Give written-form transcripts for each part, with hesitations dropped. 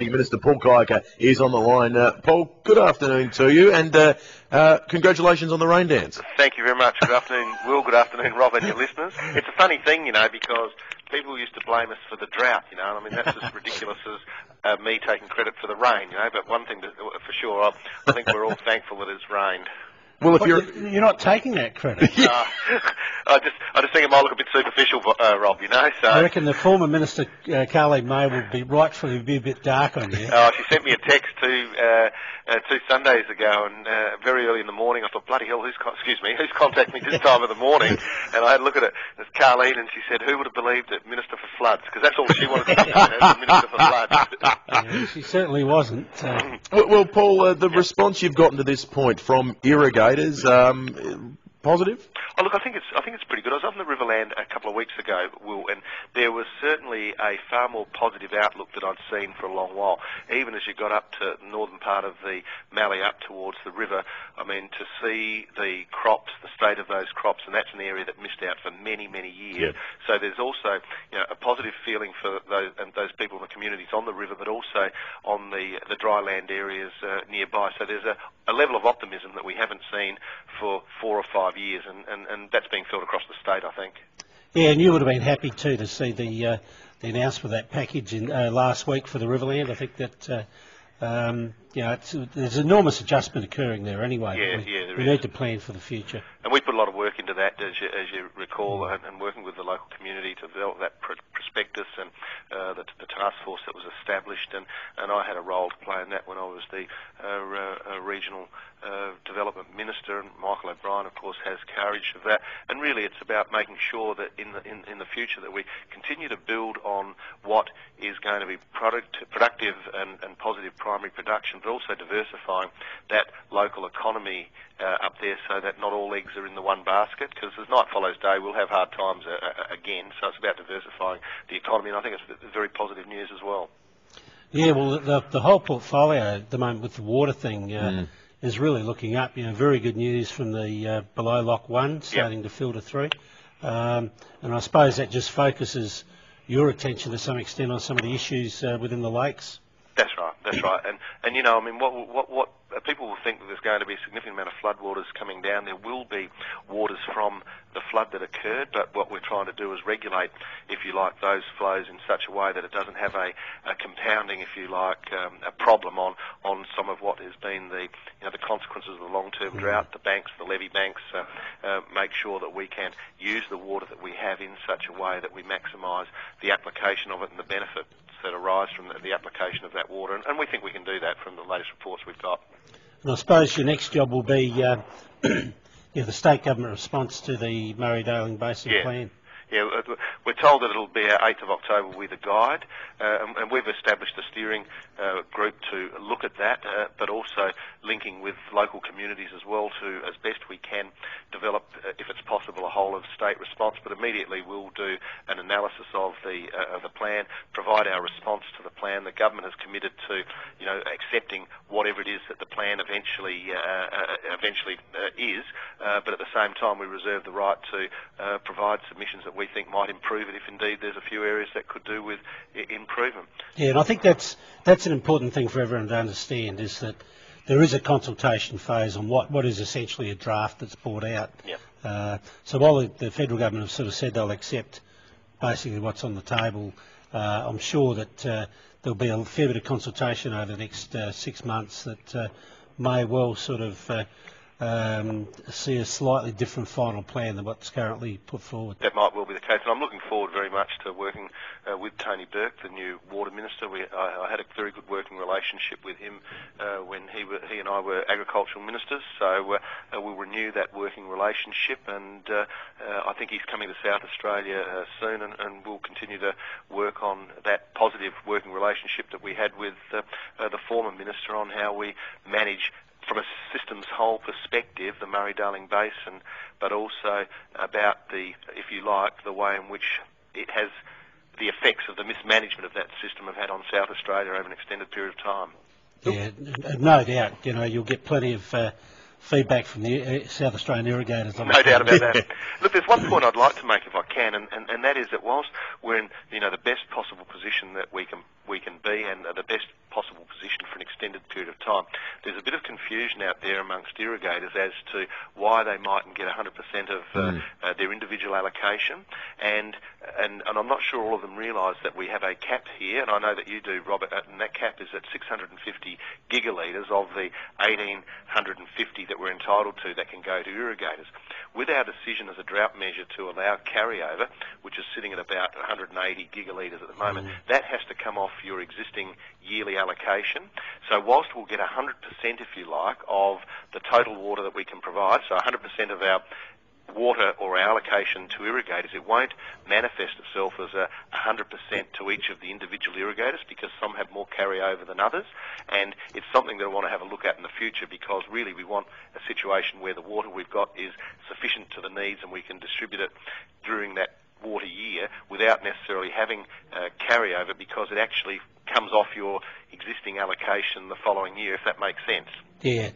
Minister Paul Cacia is on the line. Paul, good afternoon to you, and congratulations on the rain dance. Thank you very much. Good afternoon, Will. Good afternoon, Rob, and your listeners. It's a funny thing, because people used to blame us for the drought, I mean, that's as ridiculous as me taking credit for the rain, But one thing for sure, I think we're all thankful that it's rained. Well, if you're not taking that credit. I just think it might look a bit superficial, Rob. So I reckon the former Minister Carly May would be rightfully be a bit dark on you. She sent me a text two Sundays ago, and very early in the morning, I thought, bloody hell, who's contacting me this time of the morning? And I had a look at it. It's Carleen, and she said, who would have believed that Minister for Floods? Because that's all she wanted to be, as the Minister for Floods. Yeah, she certainly wasn't. Well, Paul, the response you've gotten to this point from irrigators, positive? Oh, look, I think it's pretty good. I was up in the Riverland a couple of weeks ago, Will, and there was certainly a far more positive outlook that I'd seen for a long while. Even as you got up to the northern part of the Mallee up towards the river, I mean, to see the crops, the state of those crops, and that's an area that missed out for many, many years. Yeah. So there's also a positive feeling for those people in the communities on the river, but also on the dry land areas nearby. So there's a level of optimism that we haven't seen for 4 or 5 years, and that's being felt across the state, I think. Yeah, and you would have been happy too to see the announcement of that package in last week for the Riverland. I think that there's enormous adjustment occurring there anyway. We need to plan for the future. And we put a lot of work into that, as you recall, and working with the local community to develop that prospectus and the task force that was established. And I had a role to play in that when I was the regional development minister. And Michael O'Brien, of course, has courage of that. And really, it's about making sure that in the future that we continue to build on what is going to be productive and positive primary production, but also diversifying that local economy up there so that not all eggs are in the one basket, because as night follows day, we'll have hard times again. So it's about diversifying the economy, and I think it's very positive news as well. Yeah, well, the whole portfolio at the moment with the water thing is really looking up. Very good news from the below Lock 1 starting to filter through. And I suppose that just focuses your attention to some extent on some of the issues within the lakes. That's right. And I mean, what people will think that there's going to be a significant amount of floodwaters coming down. There will be waters from the flood that occurred, but what we're trying to do is regulate, if you like, those flows in such a way that it doesn't have a compounding, if you like, a problem on some of what has been the consequences of the long-term drought, the banks, the levee banks, make sure that we can use the water that we have in such a way that we maximise the application of it and the benefits that arise from the application of that water. And we think we can do that from the latest reports we've got. And I suppose your next job will be the state government response to the Murray-Darling Basin Plan. Yeah, we're told that it'll be 8th of October with a guide, and we've established a steering group to look at that, but also linking with local communities as well to, as best we can, develop, if it's possible, a whole of state response. But immediately we'll do an analysis of the plan, provide our response to the plan. The government has committed to, accepting whatever it is that the plan eventually is, but at the same time we reserve the right to provide submissions that we think might improve it if indeed there's a few areas that could do with improvement. Yeah, and I think that's an important thing for everyone to understand, is that there is a consultation phase on what is essentially a draft that's brought out. Yep. So while the federal government have sort of said they'll accept basically what's on the table, I'm sure that there'll be a fair bit of consultation over the next 6 months that may well sort of see a slightly different final plan than what's currently put forward. That might well be the case, and I'm looking forward very much to working with Tony Burke, the new water minister. I had a very good working relationship with him when he and I were agricultural ministers, so we'll renew that working relationship, and I think he's coming to South Australia soon, and we'll continue to work on that positive working relationship that we had with the former minister on how we manage from a systems whole perspective, the Murray-Darling Basin, but also about if you like, the way in which it has the effects of the mismanagement of that system have had on South Australia over an extended period of time. Yeah, no doubt. You'll get plenty of feedback from the South Australian irrigators. No doubt about that. Look, there's one point I'd like to make if I can, and that is that whilst we're in the best possible position that we can be, and the best possible position for an extended period of time, there's a bit of confusion out there amongst irrigators as to why they mightn't get 100% of their individual allocation, and I'm not sure all of them realise that we have a cap here, and I know that you do, Robert, and that cap is at 650 gigalitres of the 1,850 that we're entitled to that can go to irrigators. With our decision as a drought measure to allow carryover, which is sitting at about 180 gigalitres at the moment, that has to come off your existing yearly allocation. So whilst we'll get 100%, if you like, of the total water that we can provide, so 100% of our water or our allocation to irrigators, it won't manifest itself as 100% to each of the individual irrigators, because some have more carryover than others, and it's something that I want to have a look at in the future, because really we want a situation where the water we've got is sufficient to the needs and we can distribute it during that water year without necessarily having carryover, because it actually comes off your existing allocation the following year, if that makes sense. Yeah,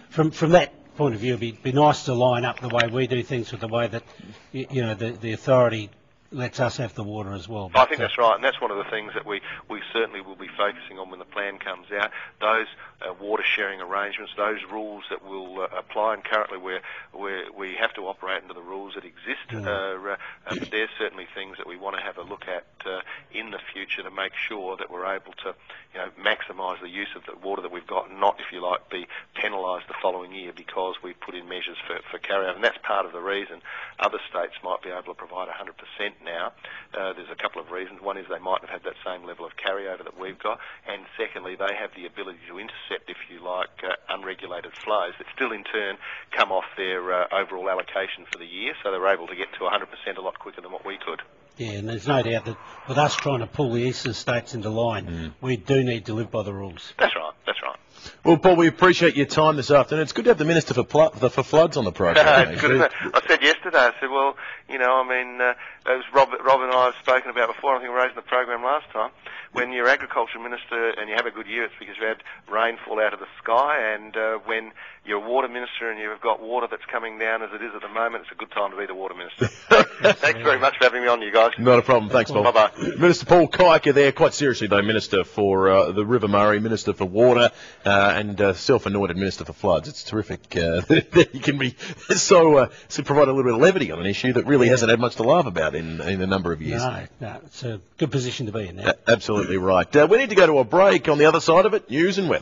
from that point of view, it'd be nice to line up the way we do things with the way that the authority lets us have the water as well. I think that's right, and that's one of the things that we certainly will be focusing on when the plan comes out. Those water sharing arrangements, those rules that will apply, and currently we have to operate under the rules that exist. But there's certainly things that we want to have a look at in the future to make sure that we're able to maximise the use of the water that we've got, and not, if you like, be penalised the following year because we've put in measures for carryover. And that's part of the reason other states might be able to provide 100% now. There's a couple of reasons. One is they might have had that same level of carryover that we've got, and secondly, they have the ability to intercept, if you like, unregulated flows that still in turn come off their overall allocation for the year, so they're able to get to 100% a lot quicker than what we could. Yeah, and there's no doubt that with us trying to pull the eastern states into line, we do need to live by the rules. That's right, that's right. Well, Paul, we appreciate your time this afternoon. It's good to have the Minister for Floods on the program. It's good, isn't it? I said yesterday, I said, well, as Rob and I have spoken about before, I think we raised in the program last time, when you're agriculture minister and you have a good year, it's because you had rainfall out of the sky, and when you're a water minister and you've got water that's coming down as it is at the moment, it's a good time to be the water minister. Thanks very much for having me on, you guys. Not a problem. Thanks, Paul. Bye-bye. Minister Paul Cacia there, quite seriously though, Minister for the River Murray, Minister for Water, and self-anointed Minister for Floods. It's terrific that you can be so provide a little bit of levity on an issue that really hasn't had much to laugh about in a number of years. No, it's a good position to be in now. Absolutely right. We need to go to a break. On the other side of it, news and weather.